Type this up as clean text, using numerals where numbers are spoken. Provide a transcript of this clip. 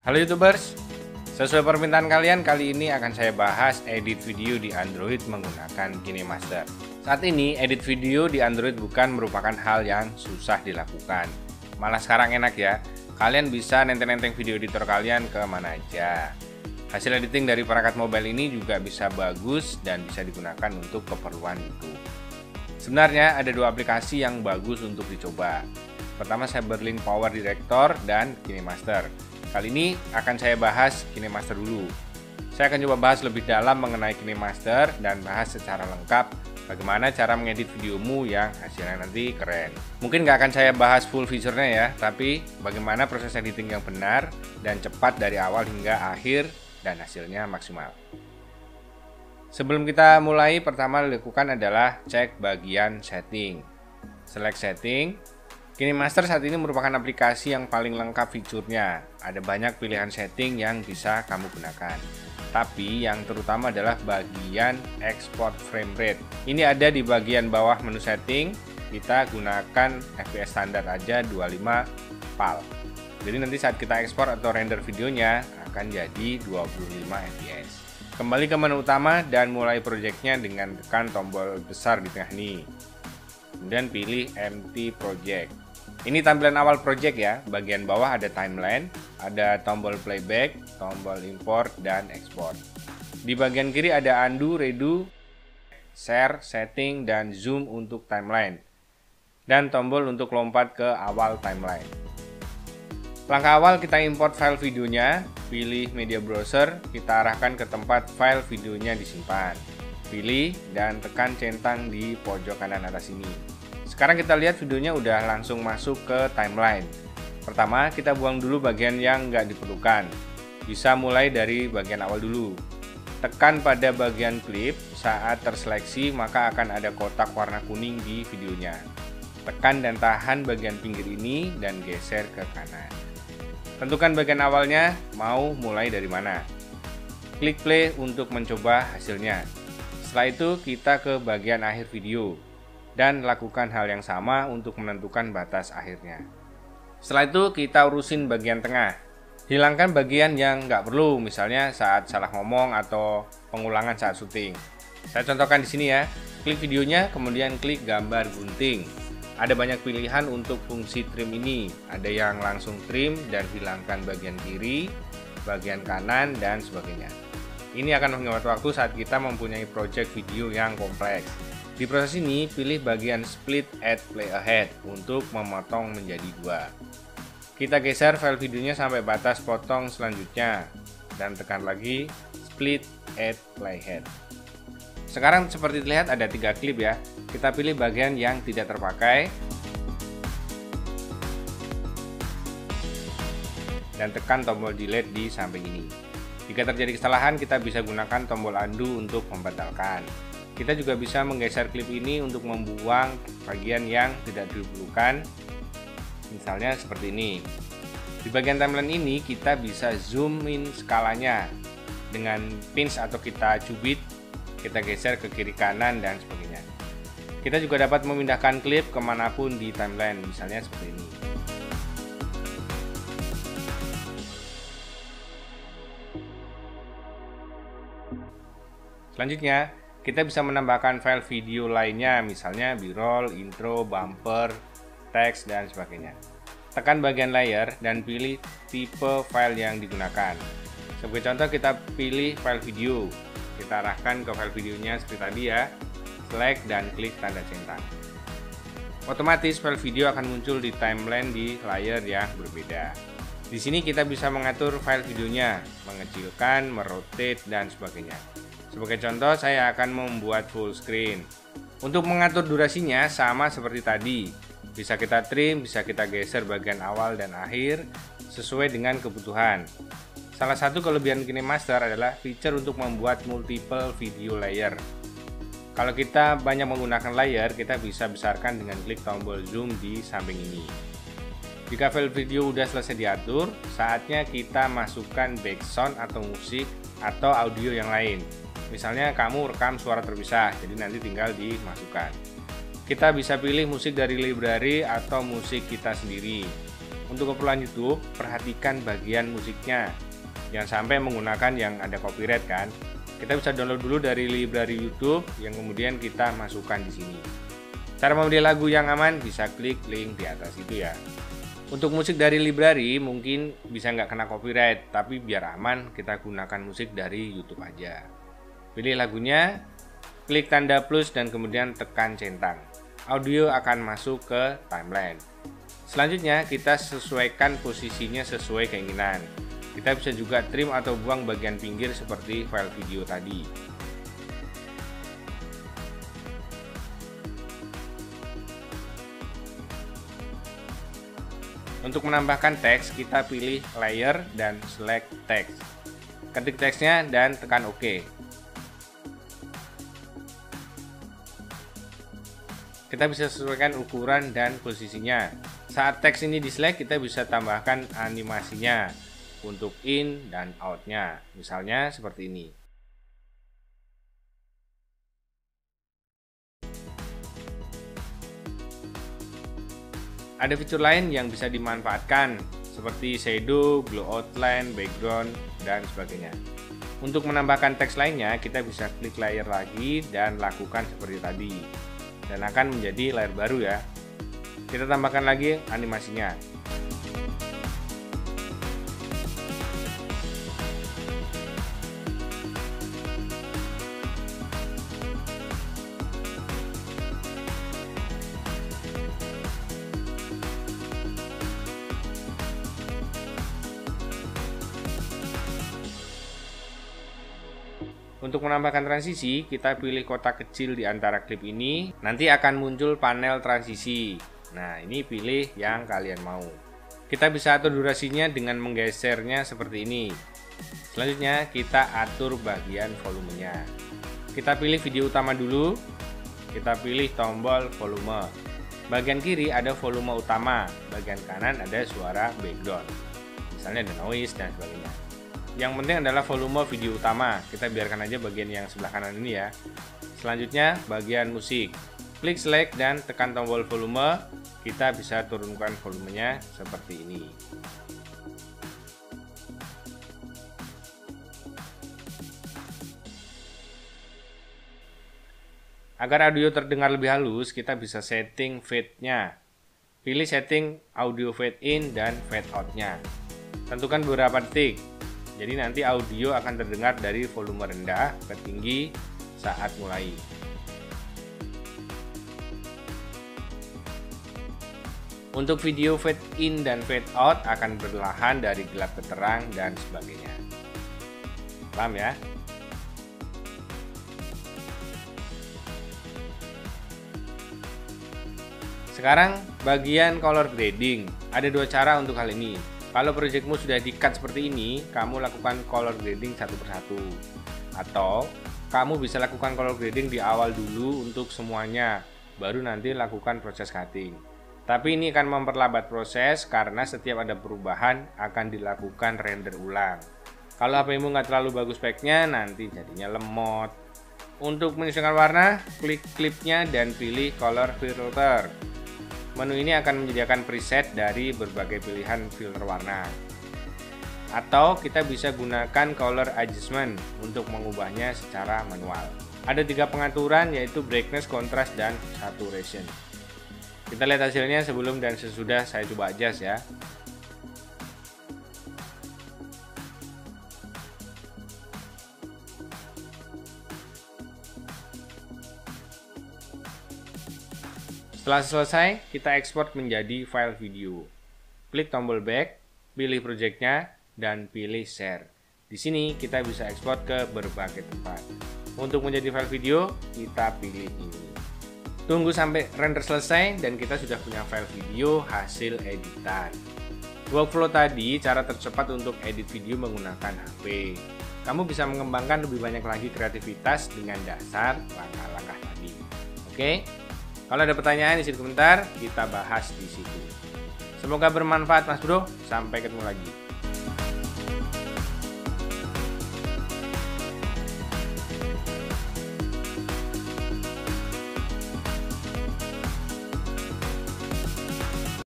Halo YouTubers, sesuai permintaan kalian, kali ini akan saya bahas edit video di Android menggunakan KineMaster. Saat ini, edit video di Android bukan merupakan hal yang susah dilakukan. Malah sekarang enak ya, kalian bisa nenteng-nenteng video editor kalian ke mana aja. Hasil editing dari perangkat mobile ini juga bisa bagus dan bisa digunakan untuk keperluan YouTube. Sebenarnya ada dua aplikasi yang bagus untuk dicoba. Pertama, Cyberlink Power Director dan KineMaster. Kali ini akan saya bahas KineMaster dulu. Saya akan coba bahas lebih dalam mengenai KineMaster dan bahas secara lengkap bagaimana cara mengedit videomu yang hasilnya nanti keren. Mungkin nggak akan saya bahas full feature-nya ya, tapi bagaimana proses editing yang benar dan cepat dari awal hingga akhir dan hasilnya maksimal. Sebelum kita mulai, pertama dilakukan adalah cek bagian setting. Select setting. KineMaster saat ini merupakan aplikasi yang paling lengkap fiturnya. Ada banyak pilihan setting yang bisa kamu gunakan. Tapi yang terutama adalah bagian export frame rate. Ini ada di bagian bawah menu setting. Kita gunakan FPS standar aja 25 PAL. Jadi nanti saat kita ekspor atau render videonya akan jadi 25 fps. Kembali ke menu utama dan mulai projectnya dengan tekan tombol besar di tengah ini. Kemudian pilih empty project. Ini tampilan awal project ya. Bagian bawah ada timeline, ada tombol playback, tombol import dan export. Di bagian kiri ada undo, redo, share, setting dan zoom untuk timeline. Dan tombol untuk lompat ke awal timeline. Langkah awal kita import file videonya, pilih media browser, kita arahkan ke tempat file videonya disimpan. Pilih dan tekan centang di pojok kanan atas ini. Sekarang kita lihat videonya udah langsung masuk ke timeline. Pertama, kita buang dulu bagian yang nggak diperlukan. Bisa mulai dari bagian awal dulu. Tekan pada bagian klip, saat terseleksi maka akan ada kotak warna kuning di videonya. Tekan dan tahan bagian pinggir ini dan geser ke kanan. Tentukan bagian awalnya, mau mulai dari mana. Klik play untuk mencoba hasilnya. Setelah itu kita ke bagian akhir video. Dan lakukan hal yang sama untuk menentukan batas akhirnya. Setelah itu kita urusin bagian tengah. Hilangkan bagian yang nggak perlu, misalnya saat salah ngomong atau pengulangan saat syuting. Saya contohkan di sini ya. Klik videonya, kemudian klik gambar gunting. Ada banyak pilihan untuk fungsi trim ini. Ada yang langsung trim dan hilangkan bagian kiri, bagian kanan, dan sebagainya. Ini akan menghemat waktu saat kita mempunyai project video yang kompleks. Di proses ini, pilih bagian Split Add Play Ahead untuk memotong menjadi dua. Kita geser file videonya sampai batas potong selanjutnya, dan tekan lagi Split Add Playhead. Sekarang seperti terlihat ada 3 klip ya. Kita pilih bagian yang tidak terpakai, dan tekan tombol delete di samping ini. Jika terjadi kesalahan, kita bisa gunakan tombol undo untuk membatalkan. Kita juga bisa menggeser klip ini untuk membuang bagian yang tidak diperlukan, misalnya seperti ini. Di bagian timeline ini kita bisa zoom in skalanya dengan pinch atau kita cubit, kita geser ke kiri kanan dan sebagainya. Kita juga dapat memindahkan klip kemanapun di timeline, misalnya seperti ini. Selanjutnya, kita bisa menambahkan file video lainnya, misalnya b-roll, intro, bumper, teks, dan sebagainya. Tekan bagian layer dan pilih tipe file yang digunakan. Sebagai contoh, kita pilih file video. Kita arahkan ke file videonya seperti tadi ya. Select dan klik tanda centang. Otomatis file video akan muncul di timeline di layer yang berbeda. Di sini kita bisa mengatur file videonya, mengecilkan, merotate, dan sebagainya. Sebagai contoh, saya akan membuat full screen. Untuk mengatur durasinya sama seperti tadi. Bisa kita trim, bisa kita geser bagian awal dan akhir sesuai dengan kebutuhan. Salah satu kelebihan KineMaster adalah fitur untuk membuat multiple video layer. Kalau kita banyak menggunakan layer, kita bisa besarkan dengan klik tombol zoom di samping ini. Jika file video udah selesai diatur, saatnya kita masukkan background atau musik atau audio yang lain. Misalnya kamu rekam suara terpisah, jadi nanti tinggal dimasukkan. Kita bisa pilih musik dari library atau musik kita sendiri. Untuk keperluan YouTube, perhatikan bagian musiknya. Jangan sampai menggunakan yang ada copyright kan. Kita bisa download dulu dari library YouTube yang kemudian kita masukkan di sini. Cara memilih lagu yang aman bisa klik link di atas itu ya. Untuk musik dari library mungkin bisa nggak kena copyright, tapi biar aman kita gunakan musik dari YouTube aja. Pilih lagunya, klik tanda plus dan kemudian tekan centang. Audio akan masuk ke timeline. Selanjutnya kita sesuaikan posisinya sesuai keinginan. Kita bisa juga trim atau buang bagian pinggir seperti file video tadi. Untuk menambahkan teks, kita pilih layer dan select text. Ketik teksnya dan tekan OK. Kita bisa sesuaikan ukuran dan posisinya. Saat teks ini di select, kita bisa tambahkan animasinya untuk in dan out-nya, misalnya seperti ini. Ada fitur lain yang bisa dimanfaatkan seperti shadow, glow outline, background, dan sebagainya. Untuk menambahkan teks lainnya, kita bisa klik layer lagi dan lakukan seperti tadi. Dan akan menjadi layer baru ya. Kita tambahkan lagi animasinya. Untuk menambahkan transisi, kita pilih kotak kecil di antara klip ini. Nanti akan muncul panel transisi. Nah, ini pilih yang kalian mau. Kita bisa atur durasinya dengan menggesernya seperti ini. Selanjutnya, kita atur bagian volumenya. Kita pilih video utama dulu. Kita pilih tombol volume. Bagian kiri ada volume utama, bagian kanan ada suara background. Misalnya ada noise dan sebagainya. Yang penting adalah volume video utama. Kita biarkan aja bagian yang sebelah kanan ini ya. Selanjutnya bagian musik. Klik select dan tekan tombol volume. Kita bisa turunkan volumenya seperti ini. Agar audio terdengar lebih halus, kita bisa setting fade-nya. Pilih setting audio fade in dan fade out-nya. Tentukan beberapa detik. Jadi nanti audio akan terdengar dari volume rendah ke tinggi saat mulai. Untuk video fade in dan fade out akan perlahan dari gelap ke terang dan sebagainya. Paham ya? Sekarang bagian color grading. Ada dua cara untuk hal ini. Kalau projectmu sudah di-cut seperti ini, kamu lakukan color grading satu persatu. Atau kamu bisa lakukan color grading di awal dulu untuk semuanya, baru nanti lakukan proses cutting. Tapi ini akan memperlambat proses karena setiap ada perubahan akan dilakukan render ulang. Kalau HP-mu nggak terlalu bagus speknya, nanti jadinya lemot. Untuk menyesuaikan warna, klik klipnya dan pilih color filter. Menu ini akan menyediakan preset dari berbagai pilihan filter warna. Atau kita bisa gunakan color adjustment untuk mengubahnya secara manual. Ada 3 pengaturan yaitu brightness, contrast, dan saturation. Kita lihat hasilnya sebelum dan sesudah saya coba adjust ya. Setelah selesai, kita ekspor menjadi file video. Klik tombol back, pilih projectnya, dan pilih share. Di sini kita bisa ekspor ke berbagai tempat. Untuk menjadi file video, kita pilih ini. Tunggu sampai render selesai dan kita sudah punya file video hasil editan. Workflow tadi cara tercepat untuk edit video menggunakan HP. Kamu bisa mengembangkan lebih banyak lagi kreativitas dengan dasar langkah-langkah tadi. Oke? Kalau ada pertanyaan isi di komentar, kita bahas di situ. Semoga bermanfaat Mas Bro, sampai ketemu lagi.